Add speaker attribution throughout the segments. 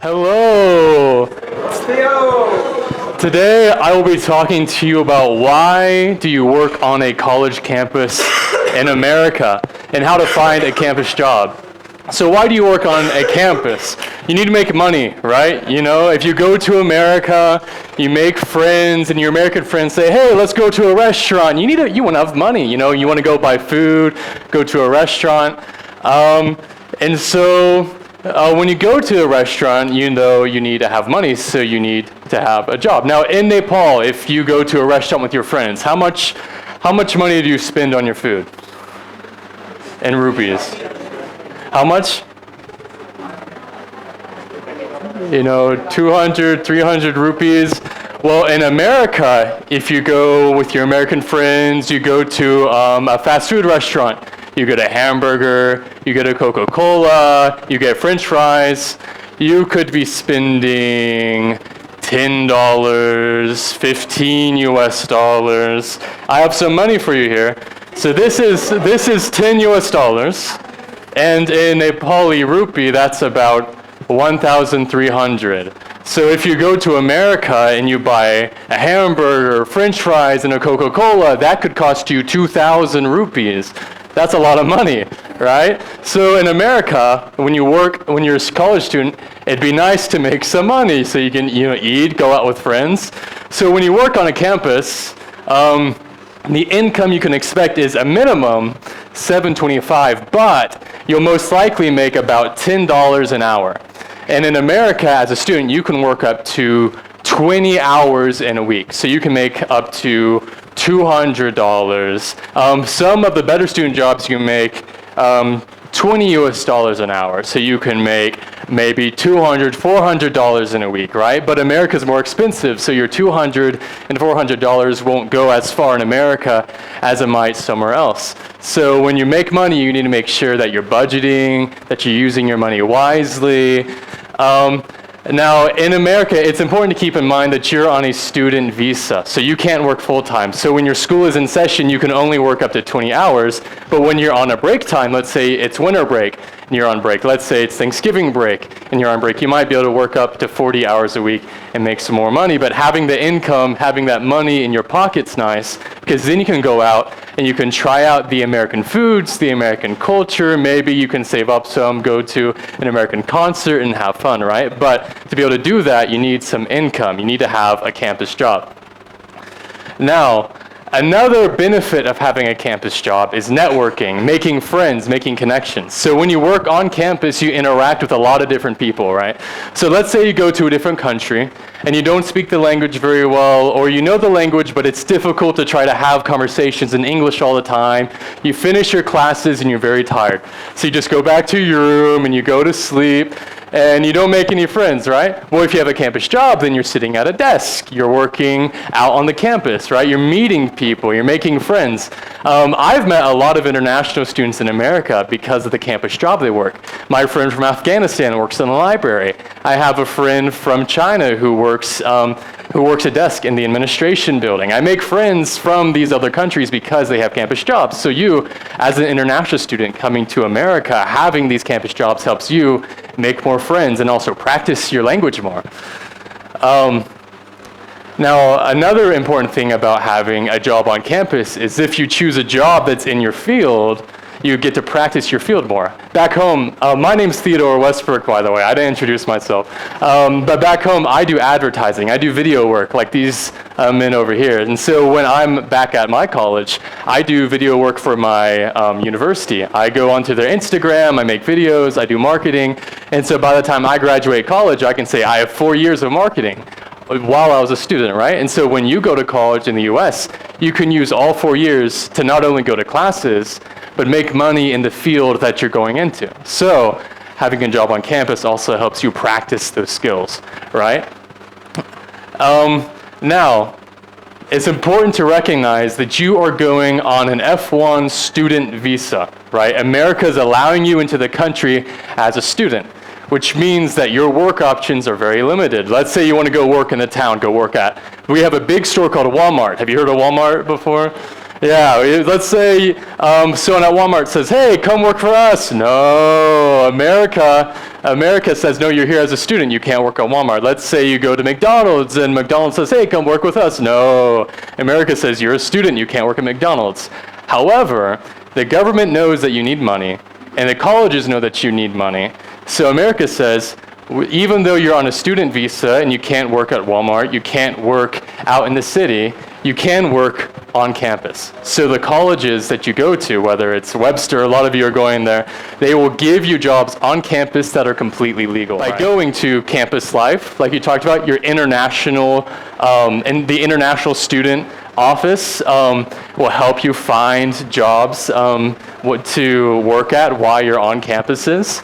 Speaker 1: Hello!
Speaker 2: Theo!
Speaker 1: Today I will be talking to you about why do you work on a college campus in America and how to find a campus job. So why do you work on a campus? You need to make money, right? You know, if you go to America, you make friends and your American friends say, hey, let's go to a restaurant. You want to have money, you know, you want to go buy food, go to a restaurant. And so when you go to a restaurant, you know you need to have money, so you need to have a job. Now in Nepal, if you go to a restaurant with your friends, how much money do you spend on your food? In rupees. How much? You know, 200, 300 rupees. Well, in America, if you go with your American friends, you go to a fast food restaurant, you get a hamburger, you get a Coca-Cola, you get French fries, you could be spending $10, 15 US dollars. I have some money for you here. So this is 10 US dollars. And in Nepali rupee, that's about 1,300. So if you go to America and you buy a hamburger, French fries, and a Coca-Cola, that could cost you 2,000 rupees. That's a lot of money, right? So in America, when you're a college student, it'd be nice to make some money so you can, eat, go out with friends. So when you work on a campus, the income you can expect is a minimum $7.25, but you'll most likely make about $10 an hour. And in America, as a student, you can work up to 20 hours in a week. So you can make up to $200. Some of the better student jobs you can make 20 US dollars an hour. So you can make maybe $200, $400 in a week, right? But America's more expensive, so your $200 and $400 won't go as far in America as it might somewhere else. So when you make money, you need to make sure that you're budgeting, that you're using your money wisely. Now, in America, it's important to keep in mind that you're on a student visa, so you can't work full-time. So when your school is in session, you can only work up to 20 hours, but when you're on a break time, let's say it's winter break, and you're on break, let's say it's Thanksgiving break, and you're on break, you might be able to work up to 40 hours a week and make some more money, but having the income, having that money in your pocket's nice, because then you can go out and you can try out the American foods, the American culture, maybe you can save up some, go to an American concert and have fun, right? But to be able to do that, you need some income. You need to have a campus job. Now, another benefit of having a campus job is networking, making friends, making connections. So when you work on campus, you interact with a lot of different people, right? So let's say you go to a different country and you don't speak the language very well, or you know the language, but it's difficult to try to have conversations in English all the time. You finish your classes and you're very tired. So you just go back to your room and you go to sleep, and you don't make any friends, right? Well, if you have a campus job, then you're sitting at a desk. You're working out on the campus, right? You're meeting people. You're making friends. I've met a lot of international students in America because of the campus job they work. My friend from Afghanistan works in the library. I have a friend from China who works a desk in the administration building. I make friends from these other countries because they have campus jobs. So you, as an international student coming to America, having these campus jobs helps you make more friends and also practice your language more. Now, another important thing about having a job on campus is if you choose a job that's in your field, you get to practice your field more. Back home, my name's Theodore Westbrook, by the way. I didn't introduce myself. But back home, I do advertising. I do video work like these men over here. And so when I'm back at my college, I do video work for my university. I go onto their Instagram, I make videos, I do marketing. And so by the time I graduate college, I can say I have 4 years of marketing while I was a student, right? And so when you go to college in the US, you can use all 4 years to not only go to classes, but make money in the field that you're going into. So having a job on campus also helps you practice those skills, right? Now, it's important to recognize that you are going on an F1 student visa, right? America is allowing you into the country as a student, which means that your work options are very limited. Let's say you want to go work in the town, go work at. We have a big store called Walmart. Have you heard of Walmart before? Yeah, let's say someone at Walmart says, hey, come work for us. No, America says, no, you're here as a student. You can't work at Walmart. Let's say you go to McDonald's and McDonald's says, hey, come work with us. No, America says, you're a student. You can't work at McDonald's. However, the government knows that you need money, and the colleges know that you need money. So America says, even though you're on a student visa and you can't work at Walmart, you can't work out in the city, you can work on campus. So the colleges that you go to, whether it's Webster, a lot of you are going there, they will give you jobs on campus that are completely legal. By going to campus life, like you talked about, your international, and the international student office will help you find jobs to work at while you're on campuses.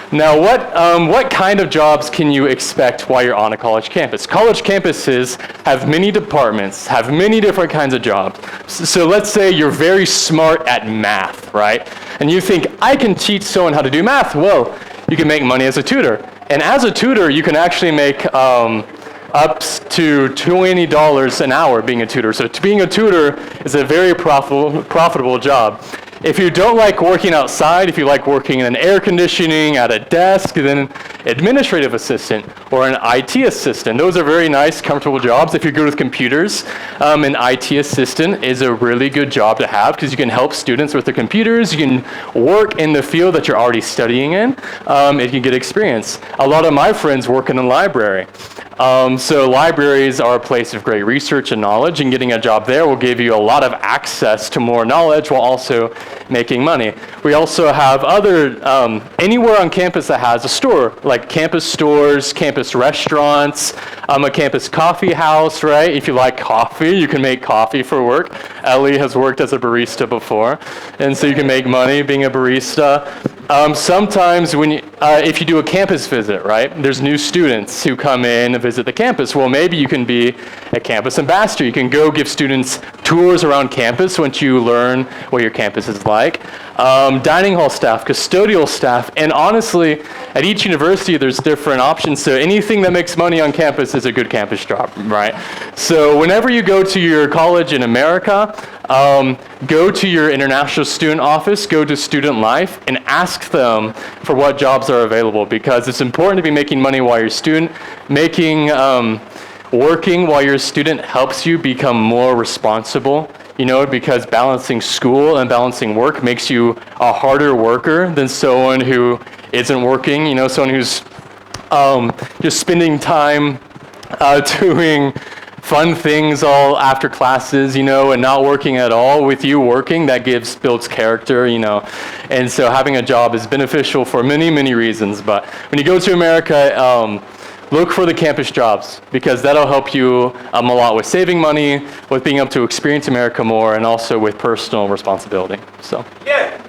Speaker 1: Now, what kind of jobs can you expect while you're on a college campus? College campuses have many departments, have many different kinds of jobs. So let's say you're very smart at math, right? And you think, I can teach someone how to do math. Well, you can make money as a tutor. And as a tutor, you can actually make up to $20 an hour being a tutor. So being a tutor is a very profitable job. If you don't like working outside, if you like working in an air conditioning, at a desk, then administrative assistant or an IT assistant. Those are very nice, comfortable jobs. If you're good with computers, an IT assistant is a really good job to have because you can help students with their computers. You can work in the field that you're already studying in. You can get experience. A lot of my friends work in a library. So libraries are a place of great research and knowledge, and getting a job there will give you a lot of access to more knowledge while also making money. We also have other, anywhere on campus that has a store, like campus stores, campus restaurants, a campus coffee house, right? If you like coffee, you can make coffee for work. Ellie has worked as a barista before, and so you can make money being a barista. Sometimes if you do a campus visit, right, there's new students who come in and visit the campus. Well, maybe you can be a campus ambassador. You can go give students tours around campus once you learn what your campus is like. Dining hall staff, custodial staff, and honestly, at each university, there's different options. So anything that makes money on campus is a good campus job, right? So whenever you go to your college in America, go to your international student office, go to Student Life, and ask them for what jobs are available, because it's important to be making money while you're a student. Working while you're a student helps you become more responsible, because balancing school and balancing work makes you a harder worker than someone who isn't working, someone who's just spending time doing fun things all after classes, and not working at all. With you working, that builds character, and so having a job is beneficial for many, many reasons. But when you go to America, look for the campus jobs, because that'll help you a lot with saving money, with being able to experience America more, and also with personal responsibility. So.
Speaker 2: Yeah.